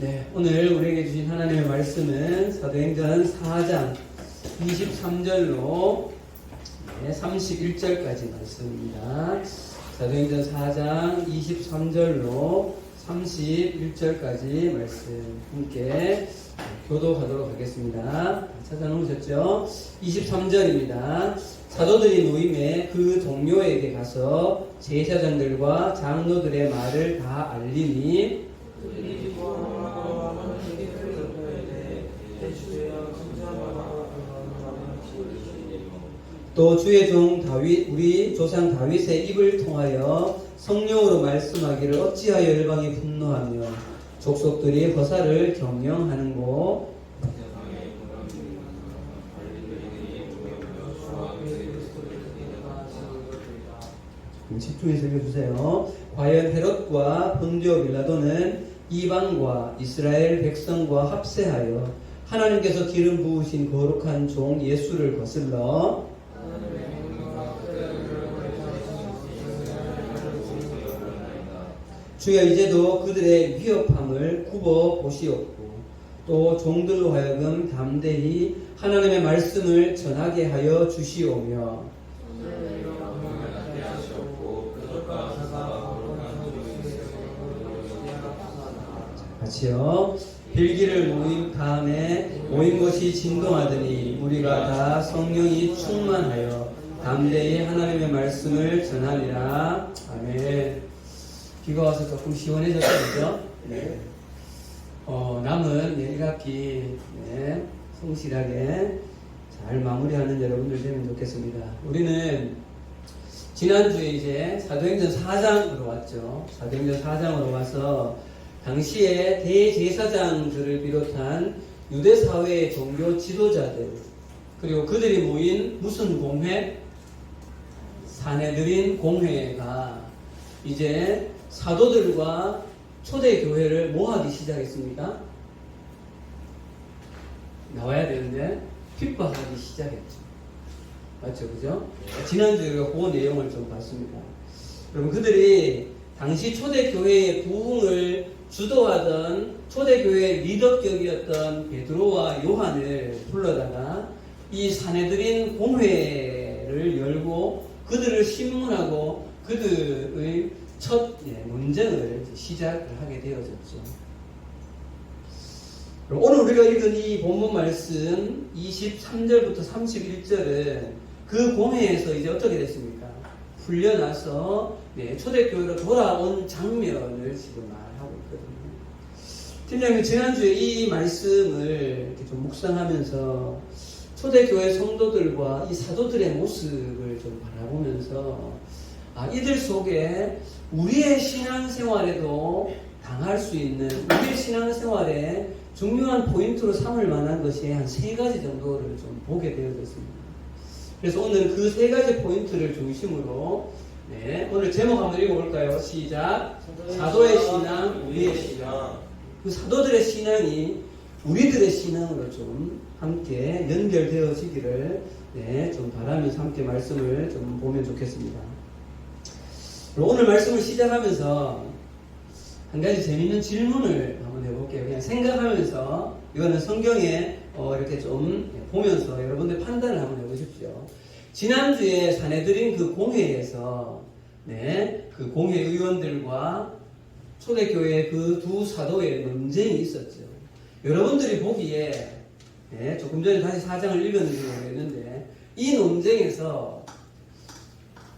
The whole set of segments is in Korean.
네, 오늘 우리에게 주신 하나님의 말씀은 사도행전 4장 23절로 31절까지 말씀입니다. 사도행전 4장 23절로 31절까지 말씀 함께 교독하도록 하겠습니다. 찾아놓으셨죠? 23절입니다. 사도들이 모임에 그 동료에게 가서 제사장들과 장로들의 말을 다 알리니 또 주의 종 다윗 우리 조상 다윗의 입을 통하여 성령으로 말씀하기를 어찌하여 열방이 분노하며 족속들이 허사를 경영하는고. 집중해서 읽어주세요. 과연 헤롯과 본디오 빌라도는 이방과 이스라엘 백성과 합세하여 하나님께서 기름 부으신 거룩한 종 예수를 거슬러 주여 이제도 그들의 위협함을 굽어 보시옵고 또 종들로 하여금 담대히 하나님의 말씀을 전하게 하여 주시오며 같이요. 빌기를 모임 다음에 모인 것이 진동하더니 우리가 다 성령이 충만하여 담대히 하나님의 말씀을 전하리라. 아멘. 비가 와서 조금 시원해졌죠? 네. 남은 1학기 성실하게 잘 마무리하는 여러분들 되면 좋겠습니다. 우리는 지난주에 이제 사도행전 4장으로 왔죠. 사도행전 4장으로 와서 당시에 대제사장들을 비롯한 유대사회의 종교 지도자들 그리고 그들이 모인 무슨 공회? 사내들인 공회가 이제 사도들과 초대교회를 뭐 하기 시작했습니까? 나와야 되는데 핍박하기 시작했죠. 맞죠? 그죠? 지난주에 우리가 그 내용을 좀 봤습니다. 여러분 그들이 당시 초대교회의 부흥을 주도하던 초대교회의 리더격이었던 베드로와 요한을 불러다가 이 사내들인 공회를 열고 그들을 신문하고 그들의 첫 논쟁을 시작을 하게 되어졌죠. 오늘 우리가 읽은 이 본문 말씀 23절부터 31절은 그 공회에서 이제 어떻게 됐습니까? 풀려나서 초대교회로 돌아온 장면을 지금 말하고 있거든요. 팀장님 지난주에 이 말씀을 이렇게 좀 묵상하면서 초대교회 성도들과 이 사도들의 모습을 좀 바라보면서 이들 속에 우리의 신앙생활에도 당할 수 있는 우리의 신앙생활에 중요한 포인트로 삼을 만한 것이 한 3가지 정도를 좀 보게 되어졌습니다. 그래서 오늘 그 3가지 포인트를 중심으로 오늘 제목 한번 읽어볼까요? 시작. 사도의 신앙, 우리의 신앙. 그 사도들의 신앙이 우리들의 신앙으로 좀 함께 연결되어지기를 좀 바라면서 함께 말씀을 좀 보면 좋겠습니다. 오늘 말씀을 시작하면서 한 가지 재밌는 질문을 한번 해볼게요. 그냥 생각하면서 이거는 성경에 이렇게 좀 보면서 여러분들 판단을 한번 해보십시오. 지난주에 사내들인 그 공회에서 그 공회 의원들과 초대교회 그 두 사도의 논쟁이 있었죠. 여러분들이 보기에 조금 전에 다시 4장을 읽었는지 모르겠는데 이 논쟁에서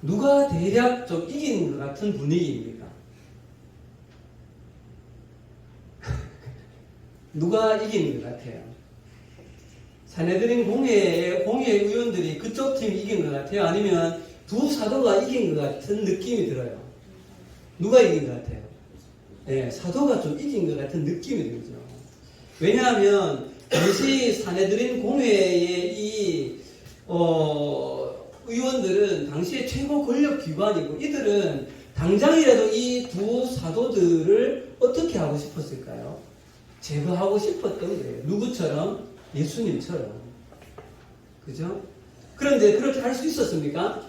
누가 대략 좀 이긴 것 같은 분위기입니까? 누가 이긴 것 같아요? 사내들인 공회 의원들이 그쪽 팀이 이긴 것 같아요? 아니면 두 사도가 이긴 것 같은 느낌이 들어요? 누가 이긴 것 같아요? 사도가 좀 이긴 것 같은 느낌이 들죠. 왜냐하면 당시 사내들인 공회의 이 의원들은 당시의 최고 권력 기관이고 이들은 당장이라도 이 두 사도들을 어떻게 하고 싶었을까요? 제거하고 싶었던 거예요. 누구처럼? 예수님처럼. 그죠? 그런데 그렇게 할 수 있었습니까?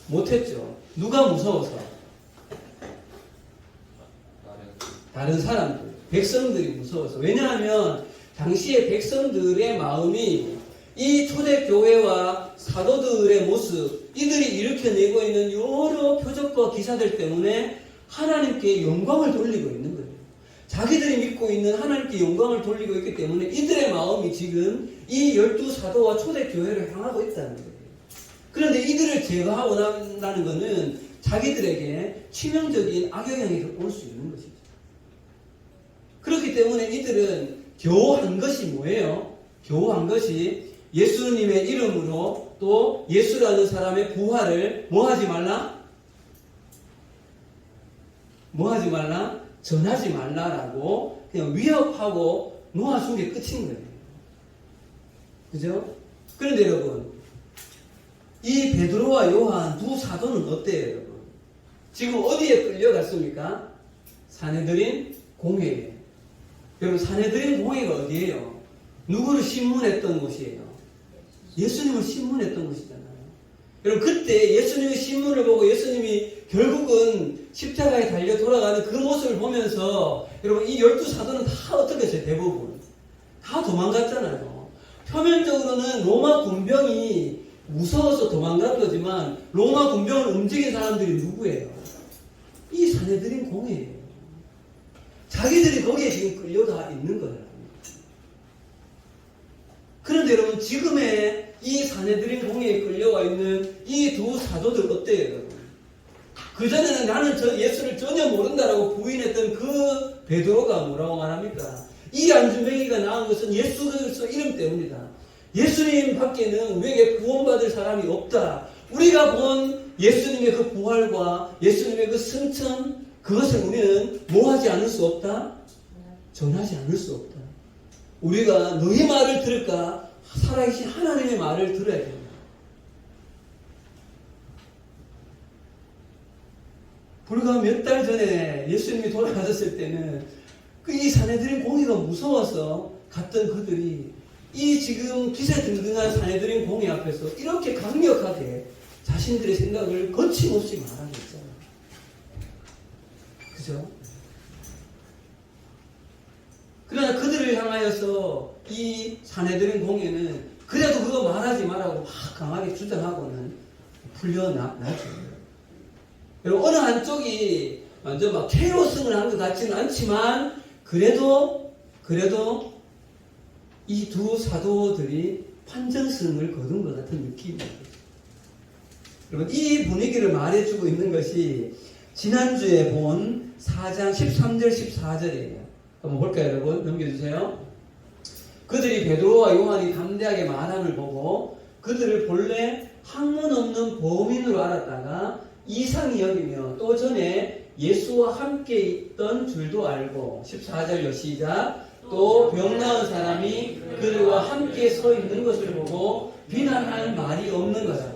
못했죠. 누가 무서워서? 다른 사람들. 백성들이 무서워서. 왜냐하면 당시에 백성들의 마음이 이 초대교회와 사도들의 모습, 이들이 일으켜내고 있는 여러 표적과 기사들 때문에 하나님께 영광을 돌리고 있는 거예요. 자기들이 믿고 있는 하나님께 영광을 돌리고 있기 때문에 이들의 마음이 지금 이 12사도와 초대교회를 향하고 있다는 거예요. 그런데 이들을 제거하고 난다는 것은 자기들에게 치명적인 악영향이 올 수 있는 것이죠. 그렇기 때문에 이들은 겨우 한 것이 뭐예요? 겨우 한 것이 예수님의 이름으로 또 예수라는 사람의 부활을 뭐 하지 말라? 뭐 하지 말라? 전하지 말라라고 그냥 위협하고 놓아준 게 끝인 거예요. 그죠? 그런데 여러분, 이 베드로와 요한 두 사도는 어때요, 여러분? 지금 어디에 끌려갔습니까? 사내들인 공회에. 여러분, 사내들인 공회가 어디예요? 누구를 신문했던 곳이에요? 예수님을 신문했던 곳이잖아요. 여러분, 그때 예수님의 신문을 보고 예수님이 결국은 십자가에 달려 돌아가는 그 모습을 보면서 여러분, 이 12사도는 다 어떻게 했어요? 대부분 다 도망갔잖아요. 표면적으로는 로마 군병이 무서워서 도망간 거지만 로마 군병을 움직인 사람들이 누구예요? 이 사내들인 공회예요. 자기들이 거기에 지금 끌려가 있는 거예요. 그런데 여러분, 지금의 이 사내들인 공회에 끌려가 있는 이 두 사도들 어때요, 여러분? 그전에는 나는 예수를 전혀 모른다라고 부인했던 그 베드로가 뭐라고 말합니까? 이 안주뱅이가 나온 것은 예수 그리스도 이름 때문이다. 예수님 밖에는 우리에게 구원받을 사람이 없다. 우리가 본 예수님의 그 부활과 예수님의 그 승천, 그것을 우리는 뭐 하지 않을 수 없다? 전하지 않을 수 없다. 우리가 너희 말을 들을까? 살아계신 하나님의 말을 들어야 된다. 불과 몇 달 전에 예수님이 돌아가셨을 때는 이 사내들인 공회가 무서워서 갔던 그들이 이 지금 기세등등한 사내들인 공회 앞에서 이렇게 강력하게 자신들의 생각을 거침없이 말하고 있잖아요. 그죠? 그러나 그들을 향하여서 이 사내들인 공회는 그래도 그거 말하지 말라고 막 강하게 주장하고는 풀려나죠. 여러분, 어느 한쪽이 완전 막 케이로스를 한 것 같지는 않지만 그래도 이 두 사도들이 판정승을 거둔 것 같은 느낌이에요. 여러분, 이 분위기를 말해주고 있는 것이 지난주에 본 4장 13절 14절이에요. 한번 볼까요, 여러분? 넘겨주세요. 그들이 베드로와 요한이 담대하게 말함을 보고 그들을 본래 학문 없는 범인으로 알았다가 이상히 여기며 또 전에 예수와 함께 있던 줄도 알고 14절로 시작. 또 병 나은 사람이 그들과 함께 서 있는 것을 보고 비난할 말이 없는 거다.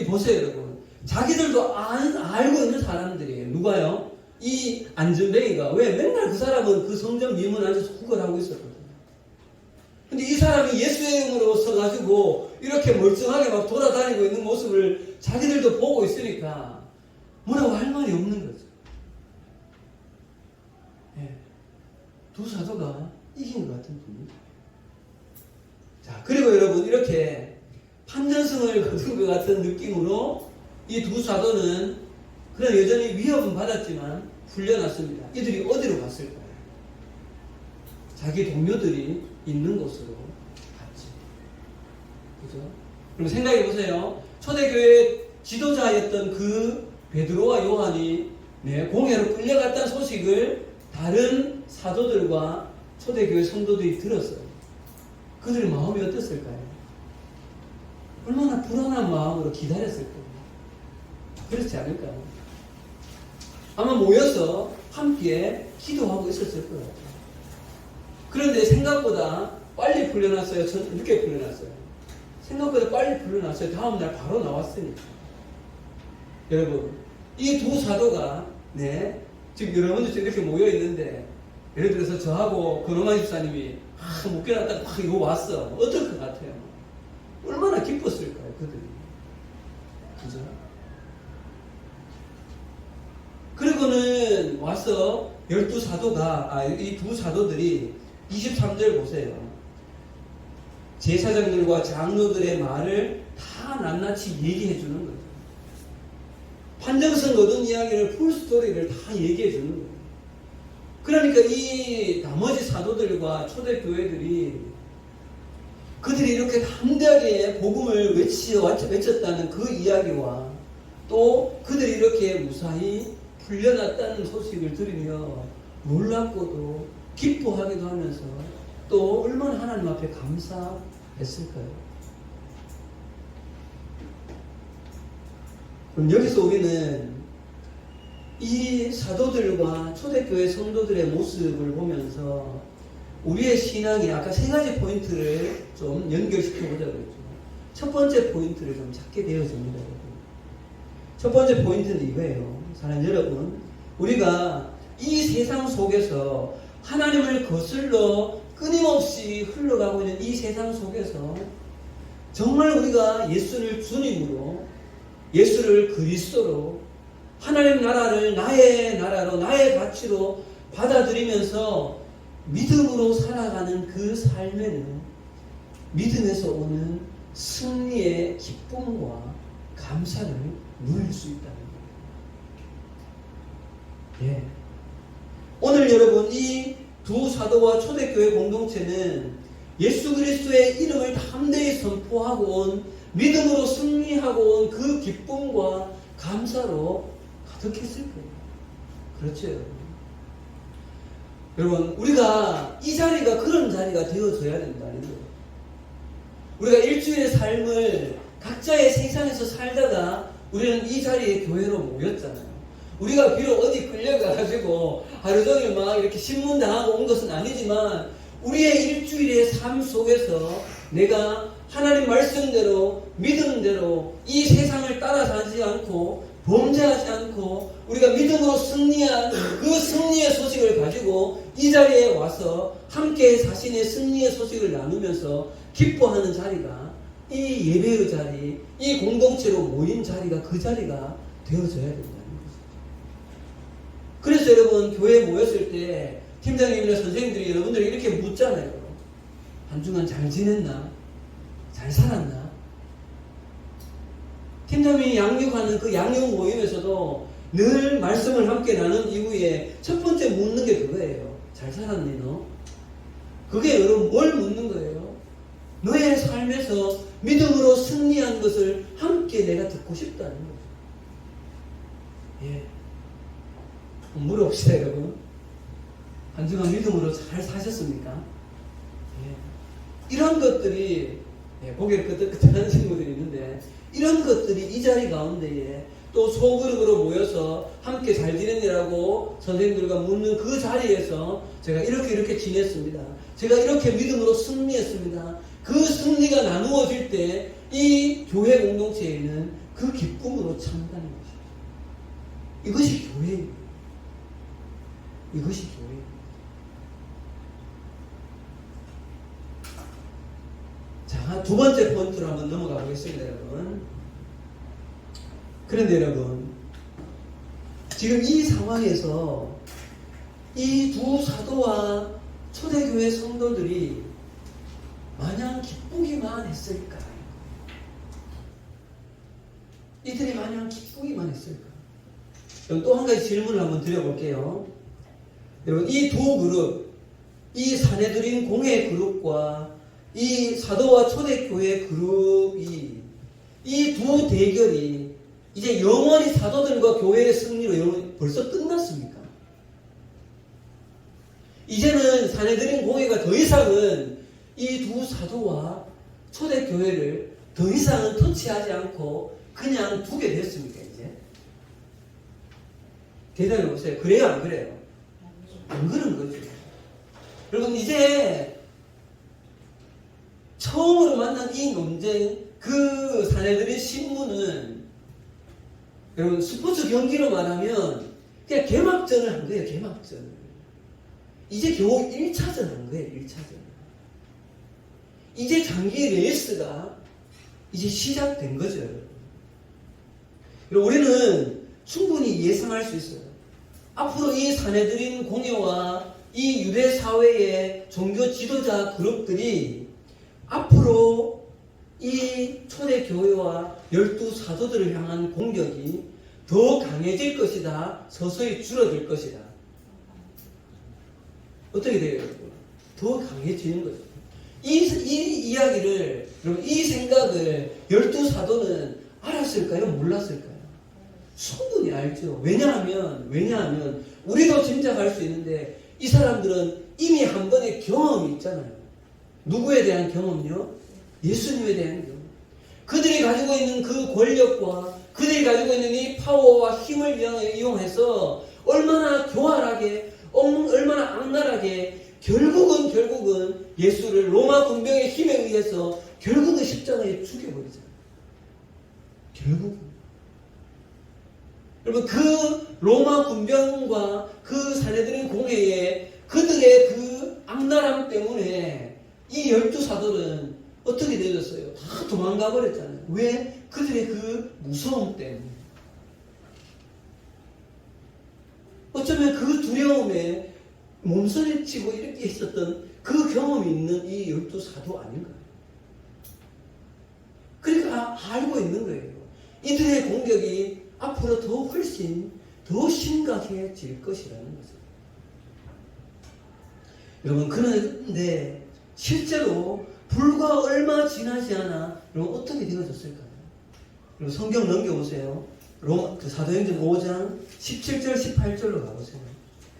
보세요, 여러분. 자기들도 알고 있는 사람들이에요. 누가요? 이 안전뱅이가. 왜? 맨날 그 사람은 그 성전 미문 앉아서 구걸하고 있었거든요. 근데 이 사람이 예수의 이름으로 서가지고 이렇게 멀쩡하게 막 돌아다니고 있는 모습을 자기들도 보고 있으니까 뭐라고 할 말이 없는 거죠. 네. 두 사도가 이긴 것 같은 분위기. 자, 그리고 여러분, 이렇게 판전승을 거둔 것 같은 느낌으로 이 두 사도는 그런 여전히 위협은 받았지만 풀려났습니다. 이들이 어디로 갔을까요? 자기 동료들이 있는 곳으로 갔지. 그죠? 그럼 생각해 보세요. 초대교회 지도자였던 그 베드로와 요한이 공회로 끌려갔다는 소식을 다른 사도들과 초대교회 성도들이 들었어요. 그들의 마음이 어땠을까요? 얼마나 불안한 마음으로 기다렸을 거예요. 그렇지 않을까요? 아마 모여서 함께 기도하고 있었을 거예요. 그런데 생각보다 빨리 풀려났어요? 늦게 풀려났어요? 생각보다 빨리 풀려났어요. 다음날 바로 나왔으니까. 여러분, 이 두 사도가 지금 여러분들 이렇게 모여 있는데 예를 들어서 저하고 근호만 집사님이 묶여놨다가 막 이거 왔어. 어떨 것 같아요? 얼마나 기뻤을까요, 그들이? 그죠? 그리고는 와서 이 두 사도들이 23절 보세요. 제사장들과 장로들의 말을 다 낱낱이 얘기해 주는 거예요. 판정성 얻은 이야기를 풀스토리를 다 얘기해 주는 거예요. 그러니까 이 나머지 사도들과 초대교회들이 그들이 이렇게 담대하게 복음을 외쳤다는 그 이야기와 또 그들이 이렇게 무사히 풀려났다는 소식을 들으며 놀랍고도 기뻐하기도 하면서 또 얼마나 하나님 앞에 감사했을까요? 그럼 여기서 우리는 이 사도들과 초대교회 성도들의 모습을 보면서 우리의 신앙이 아까 세 가지 포인트를 좀 연결시켜보자고 했죠. 첫 번째 포인트를 좀 찾게 되어집니다. 첫 번째 포인트는 이거예요. 사랑하는 여러분, 우리가 이 세상 속에서 하나님을 거슬러 끊임없이 흘러가고 있는 이 세상 속에서 정말 우리가 예수를 주님으로, 예수를 그리스도로, 하나님 나라를 나의 나라로, 나의 가치로 받아들이면서 믿음으로 살아가는 그 삶에는 믿음에서 오는 승리의 기쁨과 감사를 누릴 수 있다는 거예요. 예. 오늘 여러분, 이 두 사도와 초대교회 공동체는 예수 그리스도의 이름을 담대히 선포하고 온, 믿음으로 승리하고 온 그 기쁨과 감사로 가득했을 거예요. 그렇죠, 여러분. 여러분, 우리가 이 자리가 그런 자리가 되어줘야 된다는 거예요. 우리가 일주일의 삶을 각자의 세상에서 살다가 우리는 이 자리에 교회로 모였잖아요. 우리가 비록 어디 끌려가가지고 하루 종일 막 이렇게 신문당하고 온 것은 아니지만 우리의 일주일의 삶 속에서 내가 하나님 말씀대로 믿음대로 이 세상을 따라가지 않고 범죄하지 않고 우리가 믿음으로 승리한 그 승리의 소식을 가지고 이 자리에 와서 함께 자신의 승리의 소식을 나누면서 기뻐하는 자리가 이 예배의 자리, 이 공동체로 모인 자리가 그 자리가 되어져야 된다는 거죠. 그래서 여러분, 교회에 모였을 때 팀장님이나 선생님들이 여러분들이 이렇게 묻잖아요. 한 주간 잘 지냈나? 잘 살았나? 팀장님이 양육하는 그 양육 모임에서도 늘 말씀을 함께 나눈 이후에 첫 번째 묻는 게 그거예요. 잘 살았니 너? 그게 여러분 뭘 묻는 거예요? 너의 삶에서 믿음으로 승리한 것을 함께 내가 듣고 싶다는 거죠. 예. 물어봅시다, 여러분. 한 주간 믿음으로 잘 사셨습니까? 예. 이런 것들이, 예, 고개를 끄덕끄덕하는 친구들이 있는데, 이런 것들이 이 자리 가운데에 또 소그룹으로 모여서 함께 잘 지냈냐라고 선생님들과 묻는 그 자리에서 제가 이렇게 지냈습니다. 제가 이렇게 믿음으로 승리했습니다. 그 승리가 나누어질 때 이 교회 공동체에는 그 기쁨으로 찬다는 것이죠. 이것이 교회입니다. 이것이 교회입니다. 자, 두 번째 포인트로 한번 넘어가 보겠습니다, 여러분. 그런데 여러분, 지금 이 상황에서 이 두 사도와 초대교회 성도들이 마냥 기쁘기만 했을까? 이들이 마냥 기쁘기만 했을까? 또 한 가지 질문을 한번 드려볼게요. 여러분, 이 두 그룹, 이 사내들인 공회 그룹과 이 사도와 초대교회 그룹이, 이 두 대결이 이제 영원히 사도들과 교회의 승리로 벌써 끝났습니까? 이제는 사내들인 공회가 더 이상은 이 두 사도와 초대교회를 더 이상은 터치하지 않고 그냥 두게 됐습니까, 이제? 대답해 보세요. 그래요, 안 그래요? 안 그런 거죠. 여러분, 이제 처음으로 만난 이 논쟁, 그 사내들의 신문은 여러분 스포츠 경기로 말하면 그냥 개막전을 한 거예요. 개막전. 이제 겨우 1차전 한 거예요. 1차전. 이제 장기 레이스가 이제 시작된 거죠. 여러분, 우리는 충분히 예상할 수 있어요. 앞으로 이 사내들인 공예와 이 유대 사회의 종교 지도자 그룹들이 앞으로 이 초대교회와 12사도들을 향한 공격이 더 강해질 것이다. 서서히 줄어들 것이다. 어떻게 돼요, 여러분? 더 강해지는 거죠. 이 이야기를, 여러분, 이 생각을 12사도는 알았을까요? 몰랐을까요? 충분히 알죠. 왜냐하면, 우리도 짐작할 수 있는데, 이 사람들은 이미 한 번의 경험이 있잖아요. 누구에 대한 경험이요? 예수님에 대한 경험. 그들이 가지고 있는 그 권력과 그들이 가지고 있는 이 파워와 힘을 이용해서 얼마나 교활하게, 얼마나 악랄하게 결국은 예수를 로마 군병의 힘에 의해서 결국은 십자가에 죽여버리잖아요. 결국은. 여러분, 그 로마 군병과 그 사내들인 공회에 그들의 그 악랄함 때문에 이 12사도는 어떻게 되었어요? 다 도망가 버렸잖아요. 왜? 그들의 그 무서움 때문에. 어쩌면 그 두려움에 몸서리치고 이렇게 있었던 그 경험이 있는 이 12사도 아닌가요? 그러니까 알고 있는 거예요. 이들의 공격이 앞으로 훨씬 더 심각해질 것이라는 거죠. 여러분, 그런데 실제로 불과 얼마 지나지 않아 여러분 어떻게 되어졌을까요? 여러분 성경 넘겨보세요. 사도행전 5장 17절 18절로 가보세요.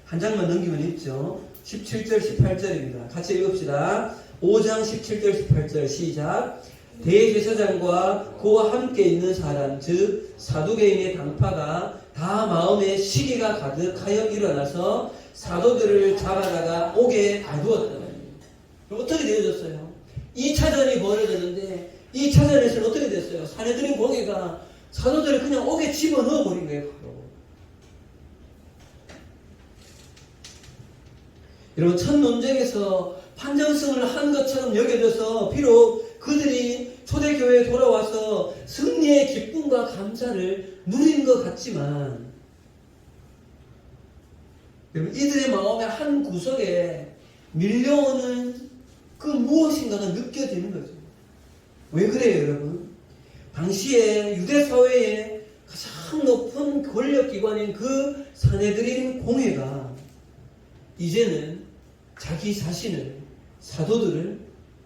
한 장만 넘기면 있죠. 17절 18절입니다. 같이 읽읍시다. 5장 17절 18절 시작. 대제사장과 그와 함께 있는 사람 즉 사두개인의 당파가 다 마음에 시기가 가득하여 일어나서 사도들을 잡아다가 옥에 가두었다. 어떻게 되어졌어요? 2차전이 벌어졌는데 2차전에서는 어떻게 됐어요? 사내들인 공회가 사도들을 그냥 옥에 집어넣어 버린 거예요. 바로. 여러분, 첫 논쟁에서 판정승을 한 것처럼 여겨져서 비록 그들이 초대교회에 돌아와서 승리의 기쁨과 감사를 누린 것 같지만 여러분, 이들의 마음의 한 구석에 밀려오는 그 무엇인가가 느껴지는 거죠. 왜 그래요, 여러분? 당시에 유대 사회의 가장 높은 권력기관인 그 사내들인 공회가 이제는 자기 자신을, 사도들을,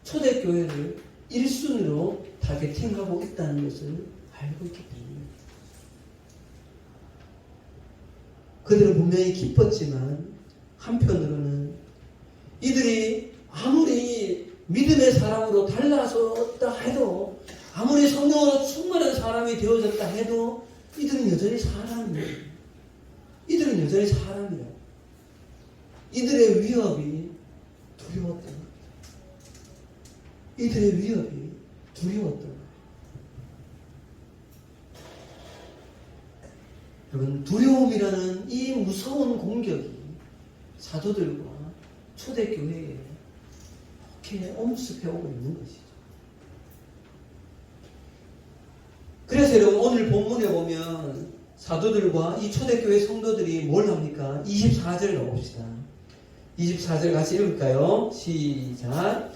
초대교회를 1순위로 타겟팅하고 있다는 것을 알고 있기 때문입니다. 그들은 분명히 기뻤지만 한편으로는 이들이 아무리 믿음의 사람으로 달라졌다 해도 아무리 성령으로 충만한 사람이 되어졌다 해도 이들은 여전히 사람이에요. 이들은 여전히 사람이에요. 이들의 위협이 두려웠던 겁니다. 이들의 위협이 두려웠던 겁니다. 여러분, 두려움이라는 이 무서운 공격이 사도들과 초대교회에 이렇게 엄습해오고 있는 것이죠. 그래서 여러분, 오늘 본문에 보면 사도들과 이 초대교회 성도들이 뭘 합니까? 24절 넣어봅시다. 24절 같이 읽을까요? 시작.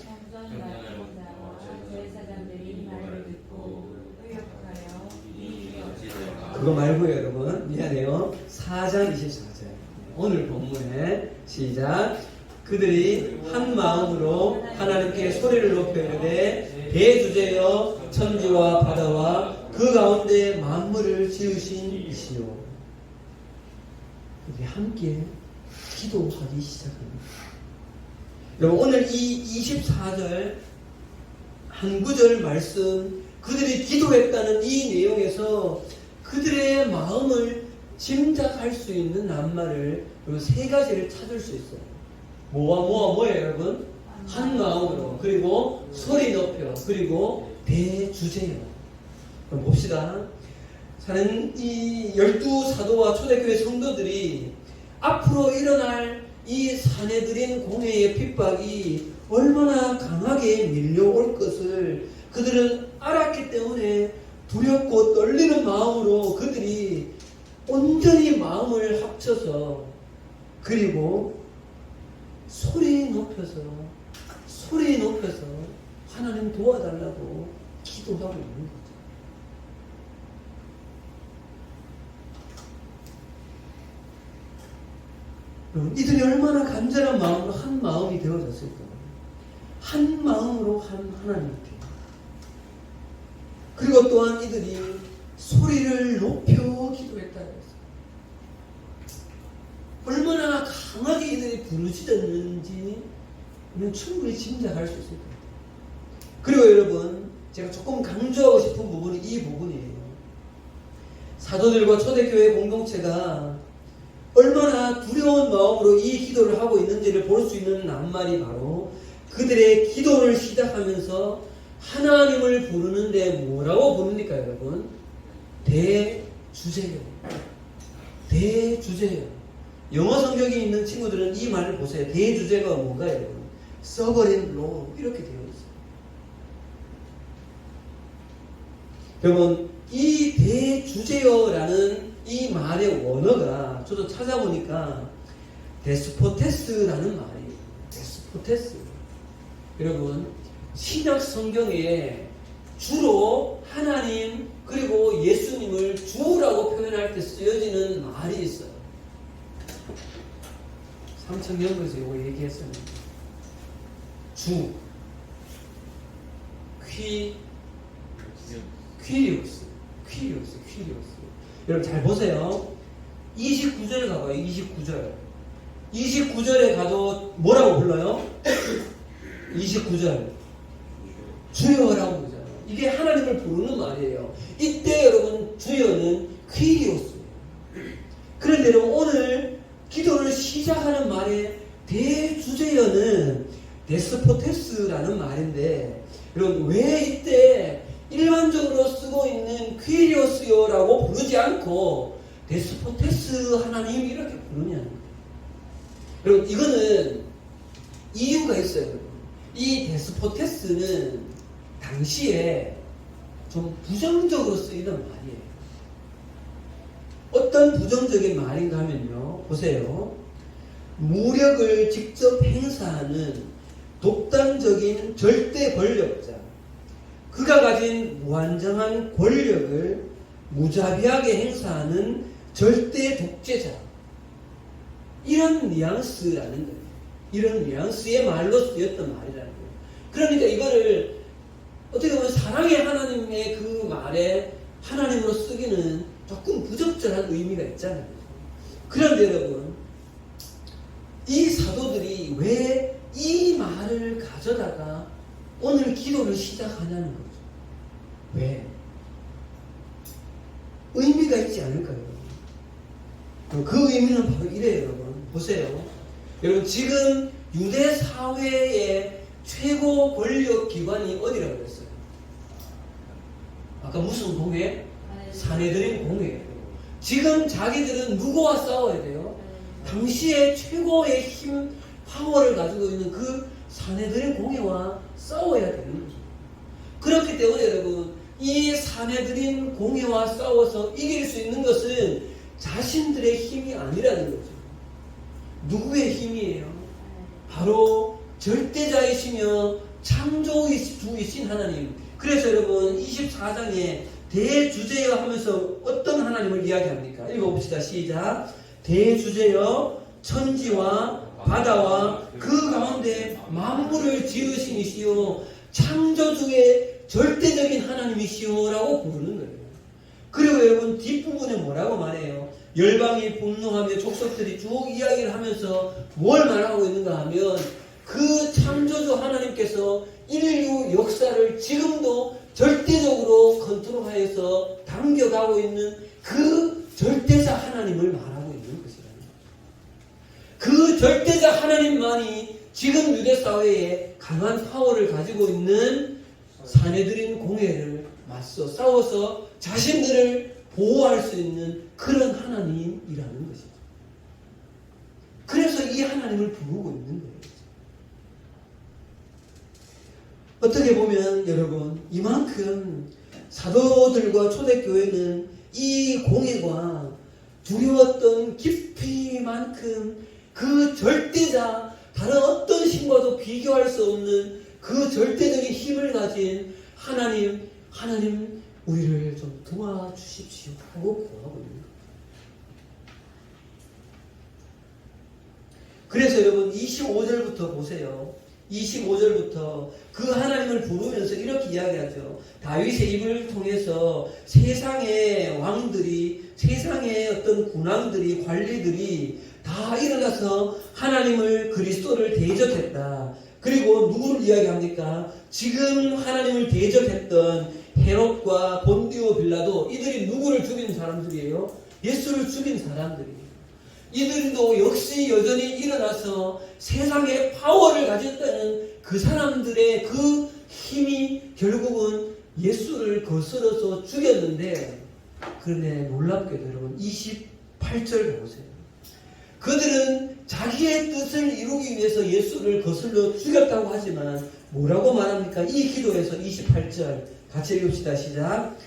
그거 말고요, 여러분. 미안해요. 4장 24절. 오늘 본문에 시작. 그들이 한 마음으로 하나님께 소리를 높여 이르되 대주제여 천지와 바다와 그 가운데 만물을 지으신 이시요. 그들이 함께 기도하기 시작합니다. 여러분, 오늘 이 24절 한 구절 말씀, 그들이 기도했다는 이 내용에서 그들의 마음을 짐작할 수 있는 낱말을 세 가지를 찾을 수 있어요. 뭐예요, 여러분? 한 마음으로, 그리고 소리 높여, 그리고 대주제요. 그럼 봅시다. 이 12사도와 초대교회 성도들이 앞으로 일어날 이 사내들인 공회의 핍박이 얼마나 강하게 밀려올 것을 그들은 알았기 때문에 두렵고 떨리는 마음으로 그들이 온전히 마음을 합쳐서 그리고 소리 높여서 하나님 도와달라고 기도하고 있는 거죠. 이들이 얼마나 간절한 마음으로 한 마음이 되어졌을까. 한 마음으로 한 하나님께. 그리고 또한 이들이 소리를 높여 기도했다 그랬어요. 얼마나 강하게 이들이 부르짖었는지 우리는 충분히 짐작할 수 있을 것 같아요. 그리고 여러분, 제가 조금 강조하고 싶은 부분이 이 부분이에요. 사도들과 초대교회 공동체가 얼마나 두려운 마음으로 이 기도를 하고 있는지를 볼 수 있는 낱말이 바로 그들의 기도를 시작하면서 하나님을 부르는데 뭐라고 부릅니까, 여러분? 대주제요. 대주제요. 영어 성경이 있는 친구들은 이 말을 보세요. 대주제가 뭔가요, 여러분? sovereign law 이렇게 되어 있어요. 여러분, 이 대주제요라는 이 말의 원어가 저도 찾아보니까 데스포테스라는 말이에요. 데스포테스. 여러분, 신약 성경에 주로 하나님 그리고 예수님을 주라고 표현할 때 쓰여지는 말이 있어요. 삼천년도에서 이거 얘기했어요. 주, 퀴리오스. 여러분 잘 보세요. 29절 가봐요. 29절에 가도 뭐라고 불러요? 29절 주여라고 부르잖아요. 이게 하나님을 부르는 말이에요. 이때 여러분 주여는 퀴리오스예요. 그런데 여러분 오늘 기도를 시작하는 말의 대주제어는 데스포테스라는 말인데, 여러분 왜 이때 일반적으로 쓰고 있는 퀴리오스요라고 부르지 않고 데스포테스 하나님 이렇게 부르냐는 거예요. 여러분 이거는 이유가 있어요. 여러분. 이 데스포테스는 당시에 좀 부정적으로 쓰이는 말이에요. 어떤 부정적인 말인가 하면요, 보세요. 무력을 직접 행사하는 독단적인 절대 권력자, 그가 가진 무한정한 권력을 무자비하게 행사하는 절대 독재자, 이런 뉘앙스라는 거예요. 이런 뉘앙스의 말로 쓰였던 말이라는 거예요. 그러니까 이거를 어떻게 보면 사랑의 하나님의 그 말에 하나님으로 쓰기는 조금 부적절한 의미가 있잖아요. 그런데 여러분, 이 사도들이 왜 이 말을 가져다가 오늘 기도를 시작하냐는 거죠. 왜? 의미가 있지 않을까요? 그 의미는 바로 이래요, 여러분. 보세요. 여러분, 지금 유대 사회의 최고 권력 기관이 어디라고 그랬어요? 아까 무슨 공회? 사내들인 공회예요. 지금 자기들은 누구와 싸워야 돼요? 당시에 최고의 힘, 파워를 가지고 있는 그 사내들인 공회와 싸워야 되는 거죠. 그렇기 때문에 여러분, 이 사내들인 공회와 싸워서 이길 수 있는 것은 자신들의 힘이 아니라는 거죠. 누구의 힘이에요? 바로 절대자이시며 창조주이신 하나님. 그래서 여러분 24장에 대주제여 하면서 어떤 하나님을 이야기합니까? 읽어봅시다. 시작. 대주제여 천지와 바다와 그 가운데 만물을 지으신 이시오 창조주의 절대적인 하나님이시오 라고 부르는 거예요. 그리고 여러분 뒷부분에 뭐라고 말해요? 열방이 분노하며 족속들이 쭉 이야기를 하면서 뭘 말하고 있는가 하면 그 창조주 하나님께서 인류 역사를 지금도 절대적으로 컨트롤하여서 당겨가고 있는 그 절대자 하나님을 말하고 있는 것이라는 거예요. 그 절대자 하나님만이 지금 유대 사회에 강한 파워를 가지고 있는 사내들인 공회를 맞서 싸워서 자신들을 보호할 수 있는 그런 하나님이라는 것이죠. 그래서 이 하나님을 부르고 있는 거예요. 어떻게 보면 여러분 이만큼 사도들과 초대교회는 이 공회가 두려웠던 깊이만큼 그 절대자, 다른 어떤 신과도 비교할 수 없는 그 절대적인 힘을 가진 하나님 우리를 좀 도와주십시오 하고 구하고 있는 거예요. 그래서 여러분 25절부터 보세요. 25절부터 그 하나님을 부르면서 이렇게 이야기하죠. 다윗의 입을 통해서 세상의 왕들이, 세상의 어떤 군왕들이, 관리들이 다 일어나서 하나님을, 그리스도를 대적했다. 그리고 누구를 이야기합니까? 지금 하나님을 대적했던 헤롯과 본디오 빌라도 이들이 누구를 죽인 사람들이에요? 예수를 죽인 사람들이에요. 이들도 역시 여전히 일어나서 세상의 파워를 가졌다는 그 사람들의 그 힘이 결국은 예수를 거스러서 죽였는데, 그런데 놀랍게도 여러분 28절 보세요. 그들은 자기의 뜻을 이루기 위해서 예수를 거슬러 죽였다고 하지만 뭐라고 말합니까? 이 기도에서 28절 같이 읽읍시다. 시작.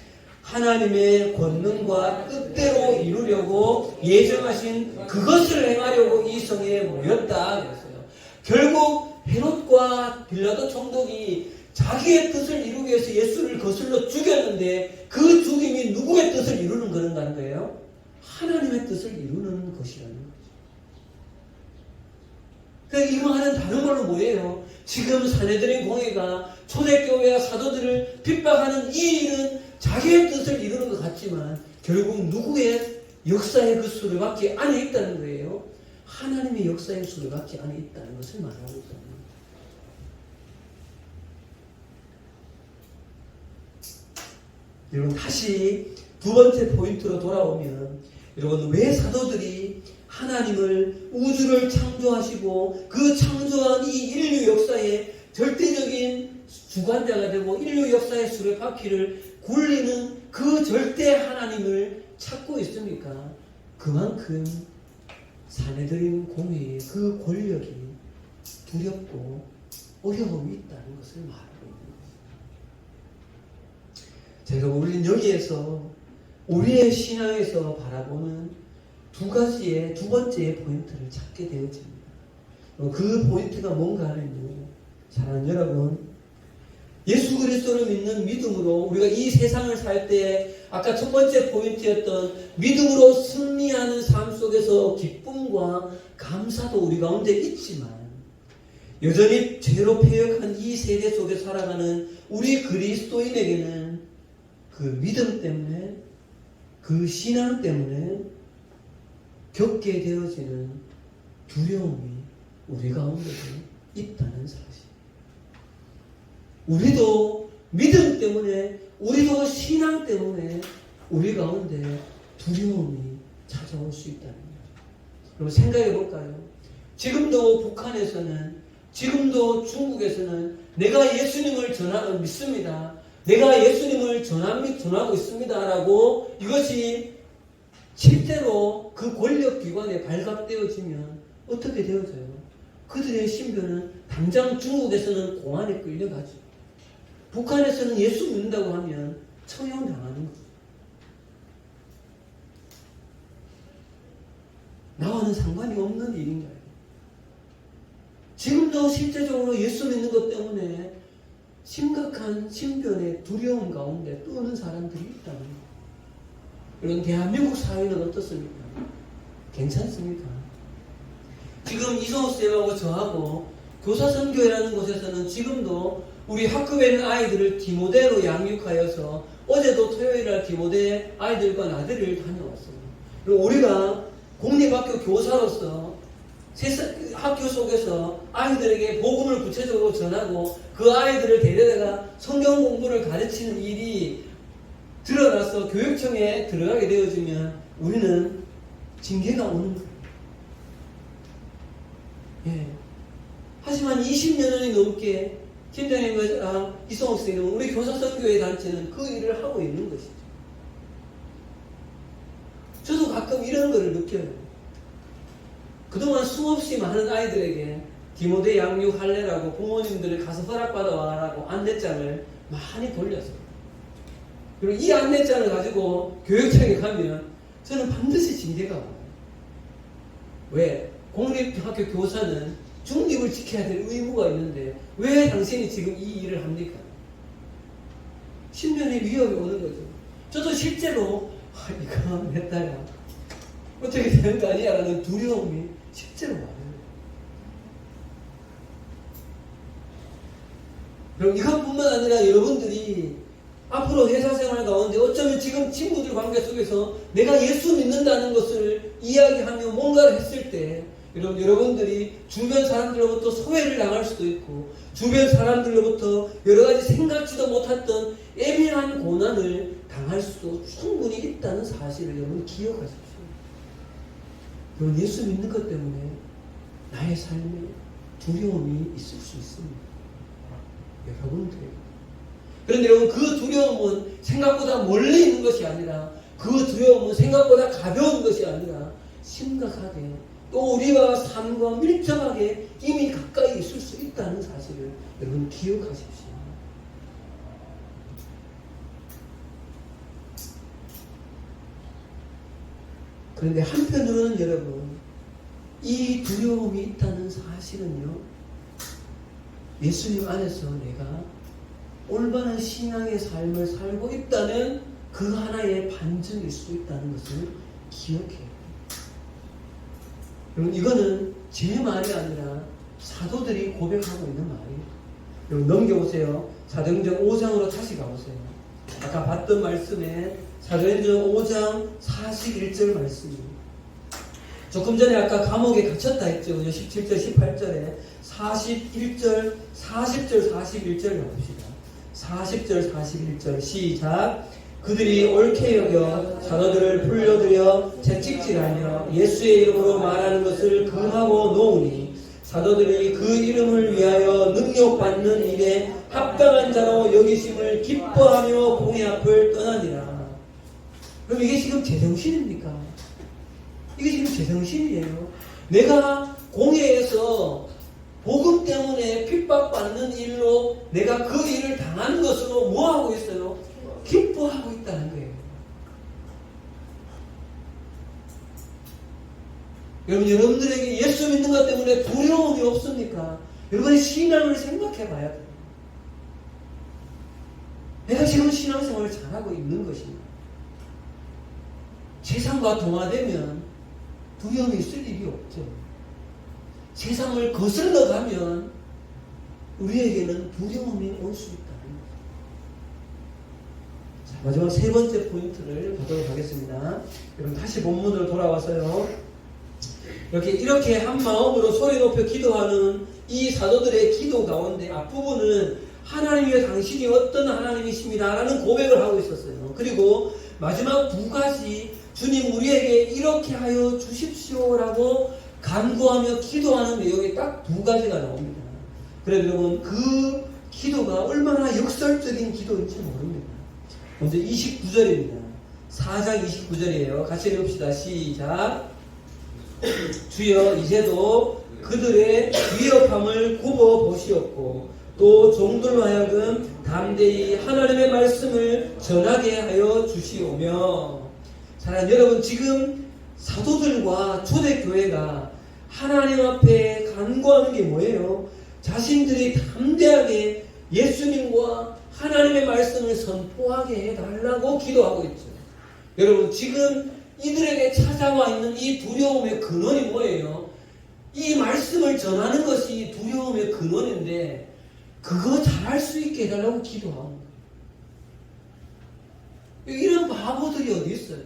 하나님의 권능과 뜻대로 이루려고 예정하신 그것을 행하려고 이 성에 모였다 그랬어요. 결국 헤롯과 빌라도 총독이 자기의 뜻을 이루기 위해서 예수를 거슬러 죽였는데 그 죽임이 누구의 뜻을 이루는 그런가는 거예요? 하나님의 뜻을 이루는 것이라는 거죠. 그러니까 이 말은 다른 말로 뭐예요? 지금 사내들인 공회가 초대교회와 사도들을 핍박하는 이 일은 자기의 뜻을 이루는 것 같지만 결국 누구의 역사의 그 수레바퀴 안에 있다는 거예요. 하나님의 역사의 수레바퀴 안에 있다는 것을 말하고 있다는 거예요. 여러분 다시 두 번째 포인트로 돌아오면, 여러분 왜 사도들이 하나님을, 우주를 창조하시고 그 창조한 이 인류 역사의 절대적인 주관자가 되고 인류 역사의 수레바퀴를 굴리는 그 절대 하나님을 찾고 있습니까? 그만큼 사내들인 공회의 그 권력이 두렵고 어려움이 있다는 것을 말하고 있는 것입니다. 제가 우리는 여기에서 우리의 신앙에서 바라보는 두 번째의 포인트를 찾게 되어집니다. 그 포인트가 뭔가 하면요, 사랑하는 여러분, 예수 그리스도를 믿는 믿음으로 우리가 이 세상을 살 때 아까 첫 번째 포인트였던 믿음으로 승리하는 삶 속에서 기쁨과 감사도 우리 가운데 있지만, 여전히 죄로 패역한 이 세대 속에 살아가는 우리 그리스도인에게는 그 믿음 때문에, 그 신앙 때문에 겪게 되어지는 두려움이 우리 가운데도 있다는 사실. 우리도 믿음 때문에, 우리도 신앙 때문에 우리 가운데 두려움이 찾아올 수 있다는 거예요. 그럼 생각해 볼까요? 지금도 북한에서는, 지금도 중국에서는 내가 예수님을 믿습니다. 내가 예수님을 전하고 있습니다. 라고 이것이 실제로 그 권력기관에 발각되어지면 어떻게 되어져요? 그들의 신변은 당장 중국에서는 공안에 끌려가죠. 북한에서는 예수 믿는다고 하면 처형당하는 거죠. 나와는 상관이 없는 일인가요? 지금도 실제적으로 예수 믿는 것 때문에 심각한 신변의 두려움 가운데 떠오는 사람들이 있다는 거예요. 이런 대한민국 사회는 어떻습니까? 괜찮습니까? 지금 이성호 쌤하고 저하고 교사선교회라는 곳에서는 지금도 우리 학급에 있는 아이들을 디모데로 양육하여서 어제도 토요일날 디모데 아이들과 나들이를 다녀왔어요. 그리고 우리가 공립학교 교사로서 학교 속에서 아이들에게 복음을 구체적으로 전하고 그 아이들을 데려다가 성경 공부를 가르치는 일이 드러나서 교육청에 들어가게 되어지면 우리는 징계가 오는 거예요. 예. 하지만 20년이 넘게 팀장님과 이성옥 선생님은 우리 교사선교회 단체는 그 일을 하고 있는 것이죠. 저도 가끔 이런 거를 느껴요. 그동안 수없이 많은 아이들에게 디모데 양육할래라고 부모님들을 가서 허락받아와라고 안내장을 많이 돌렸어요. 그리고 이 안내장을 가지고 교육청에 가면 저는 반드시 징계가 와요. 왜? 공립학교 교사는 중립을 지켜야 될 의무가 있는데 왜 당신이 지금 이 일을 합니까? 신변의 위협이 오는 거죠. 저도 실제로 이거 내 딸아 어떻게 되는 거 아니야? 라는 두려움이 실제로 많아요. 그럼 이것뿐만 아니라 여러분들이 앞으로 회사 생활 가운데 어쩌면 지금 친구들 관계 속에서 내가 예수 믿는다는 것을 이야기하며 뭔가를 했을 때 여러분들이 주변 사람들로부터 소외를 당할 수도 있고 주변 사람들로부터 여러 가지 생각지도 못했던 애매한 고난을 당할 수도 충분히 있다는 사실을 여러분 기억하십시오. 여러분 예수 믿는 것 때문에 나의 삶에 두려움이 있을 수 있습니다. 여러분들. 그런데 여러분 그 두려움은 생각보다 멀리 있는 것이 아니라 그 두려움은 생각보다 가벼운 것이 아니라 심각하게 또 우리와 삶과 밀접하게 이미 가까이 있을 수 있다는 사실을 여러분 기억하십시오. 그런데 한편으로는 여러분 이 두려움이 있다는 사실은요 예수님 안에서 내가 올바른 신앙의 삶을 살고 있다는 그 하나의 반증일 수 있다는 것을 기억해요. 여러분 이거는 제 말이 아니라 사도들이 고백하고 있는 말이에요. 여러분 넘겨보세요. 사도행전 5장으로 다시 가보세요. 아까 봤던 말씀에 사도행전 5장 41절 말씀입니다. 조금 전에 아까 감옥에 갇혔다 했죠. 17절 18절에 41절 40절 41절 봅시다. 40절 41절 시작. 그들이 옳게 여겨 사도들을 불러들여 채찍질하며 예수의 이름으로 말하는 것을 금하고 놓으니 사도들이 그 이름을 위하여 능력받는 일에 합당한 자로 여기심을 기뻐하며 공회 앞을 떠나니라. 그럼 이게 지금 제정신입니까? 이게 지금 제정신이에요. 내가 공회에서 복음 때문에 핍박받는 일로 내가 그 일을 당한 것으로 뭐하고 있어요? 기뻐하고 있다는 거예요. 여러분들에게 예수 믿는 것 때문에 두려움이 없습니까? 여러분의 신앙을 생각해 봐야 돼요. 내가 지금 신앙생활을 잘하고 있는 것입니다. 세상과 동화되면 두려움이 있을 일이 없죠. 세상을 거슬러 가면 우리에게는 두려움이 올 수 있다. 자, 마지막 세 번째 포인트를 보도록 하겠습니다. 여러분 다시 본문으로 돌아와서요. 이렇게 한 마음으로 소리 높여 기도하는 이 사도들의 기도 가운데 앞부분은 하나님이여 당신이 어떤 하나님이십니다 라는 고백을 하고 있었어요. 그리고 마지막 두 가지 주님 우리에게 이렇게 하여 주십시오라고 간구하며 기도하는 내용이 딱 두 가지가 나옵니다. 그래서 여러분 그 기도가 얼마나 역설적인 기도인지 모릅니다. 먼저 29절입니다. 4장 29절이에요. 같이 읽읍시다. 시작. 주여 이제도 그들의 위협함을 굽어 보시옵고 또 종들로 하여금 담대히 하나님의 말씀을 전하게 하여 주시오며. 사랑하는 여러분 지금 사도들과 초대교회가 하나님 앞에 간구하는 게 뭐예요? 자신들이 담대하게 예수님과 하나님의 말씀을 선포하게 해달라고 기도하고 있죠. 여러분 지금 이들에게 찾아와 있는 이 두려움의 근원이 뭐예요? 이 말씀을 전하는 것이 두려움의 근원인데 그거 잘할 수 있게 해달라고 기도하는 거예요. 이런 바보들이 어디 있어요?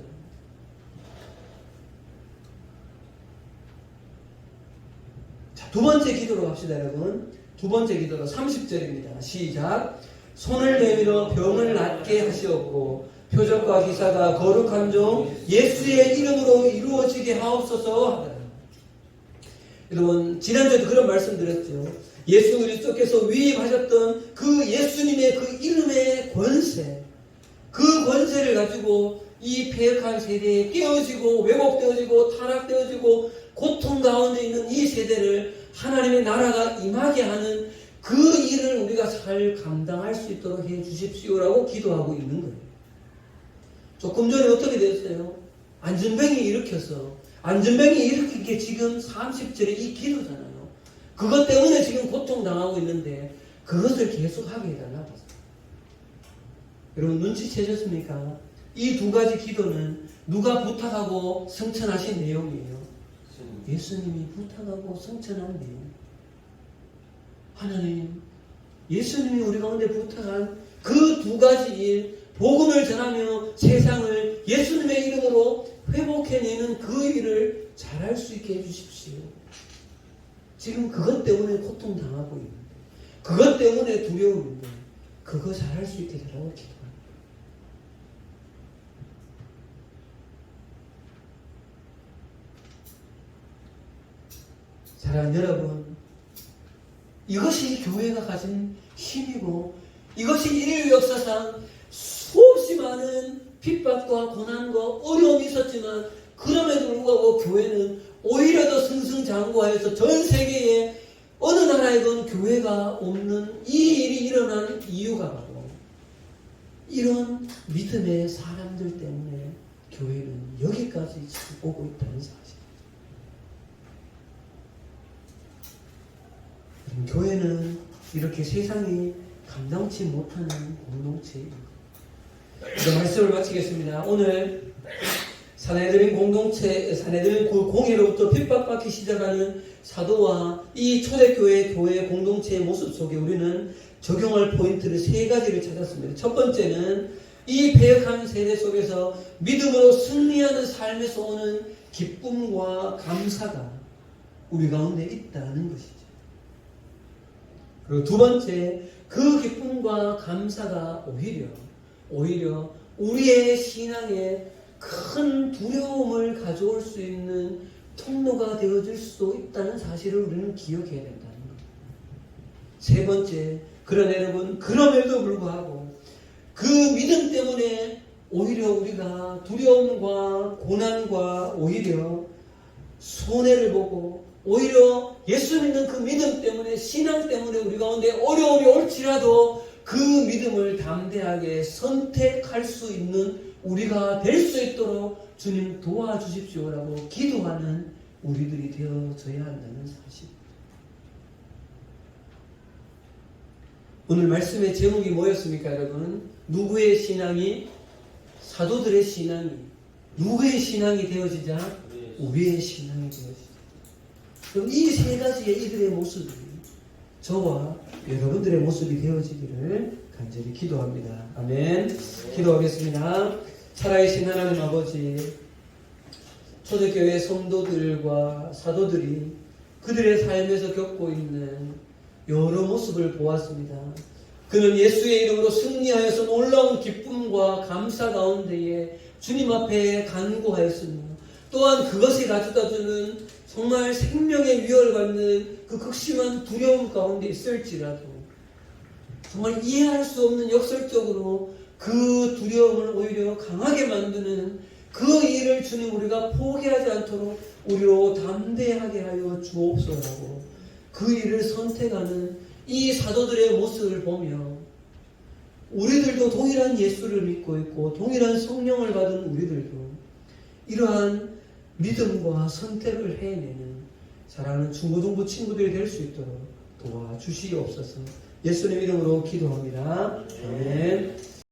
두 번째 기도로 갑시다 여러분. 두 번째 기도로 30절입니다. 시작. 손을 내밀어 병을 낫게 하시옵고 표적과 기사가 거룩한 종 예수의 이름으로 이루어지게 하옵소서 하더라. 여러분 지난주에도 그런 말씀 드렸죠. 예수 그리스도께서 위임하셨던 그 예수님의 그 이름의 권세, 그 권세를 가지고 이 패역한 세대에 깨어지고 왜곡되어지고 타락되어지고 고통 가운데 있는 이 세대를 하나님의 나라가 임하게 하는 그 일을 우리가 잘 감당할 수 있도록 해 주십시오라고 기도하고 있는 거예요. 조금 전에 어떻게 됐어요? 안전병이 일으켜서 안전병이 일으킨 게 지금 30절의 이 기도잖아요. 그것 때문에 지금 고통당하고 있는데 그것을 계속하게 해달라고 했어요. 여러분 눈치채셨습니까? 이 두 가지 기도는 누가 부탁하고 성천하신 내용이에요. 예수님이 부탁하고 성천한 내용. 하나님, 예수님이 우리 가운데 부탁한 그 두 가지 일, 복음을 전하며 세상을 예수님의 이름으로 회복해내는 그 일을 잘할 수 있게 해주십시오. 지금 그것 때문에 고통당하고 있는데, 그것 때문에 두려움인데, 그거 잘할 수 있게 해달라고 기도합니다. 사랑하는 여러분, 이것이 교회가 가진 힘이고 이것이 인류 역사상 수없이 많은 핍박과 고난과 어려움이 있었지만 그럼에도 불구하고 교회는 오히려 더 승승장구하여서 전 세계에 어느 나라에건 교회가 없는 이 일이 일어난 이유가 바로 이런 믿음의 사람들 때문에 교회는 여기까지 지금 오고 있다는 사실. 교회는 이렇게 세상이 감당치 못하는 공동체입니다. 말씀을 마치겠습니다. 오늘 사내들인 공동체, 사내들인 공회로부터 핍박받기 시작하는 사도와 이 초대교회 교회 공동체의 모습 속에 우리는 적용할 포인트를 세 가지를 찾았습니다. 첫 번째는 이 패역한 세대 속에서 믿음으로 승리하는 삶에서 오는 기쁨과 감사가 우리 가운데 있다는 것이죠. 그리고 두 번째, 그 기쁨과 감사가 오히려 우리의 신앙에 큰 두려움을 가져올 수 있는 통로가 되어줄 수도 있다는 사실을 우리는 기억해야 된다는 것. 세 번째, 그러나 여러분, 그럼에도 불구하고 그 믿음 때문에 오히려 우리가 두려움과 고난과 오히려 손해를 보고 오히려 예수 믿는 그 믿음 때문에 신앙 때문에 우리 가운데 어려움이 올지라도 그 믿음을 담대하게 선택할 수 있는 우리가 될 수 있도록 주님 도와주십시오라고 기도하는 우리들이 되어져야 한다는 사실. 오늘 말씀의 제목이 뭐였습니까, 여러분? 누구의 신앙이, 사도들의 신앙이 누구의 신앙이 되어지자 우리의 신앙이 되어지자. 그럼 이 세 가지의 이들의 모습이 저와 여러분들의 모습이 되어지기를 간절히 기도합니다. 아멘. 기도하겠습니다. 살아계신 하나님 아버지, 초대교회 성도들과 사도들이 그들의 삶에서 겪고 있는 여러 모습을 보았습니다. 그는 예수의 이름으로 승리하여서 놀라운 기쁨과 감사 가운데에 주님 앞에 간구하였으며 또한 그것이 가져다주는 정말 생명의 위협을 받는 그 극심한 두려움 가운데 있을지라도 정말 이해할 수 없는 역설적으로 그 두려움을 오히려 강하게 만드는 그 일을 주님 우리가 포기하지 않도록 우리로 담대하게 하여 주옵소서라고 그 일을 선택하는 이 사도들의 모습을 보며 우리들도 동일한 예수를 믿고 있고 동일한 성령을 받은 우리들도 이러한 믿음과 선택을 해내는 사랑하는 중고등부 친구들이 될 수 있도록 도와주시옵소서. 예수님 이름으로 기도합니다. 아멘.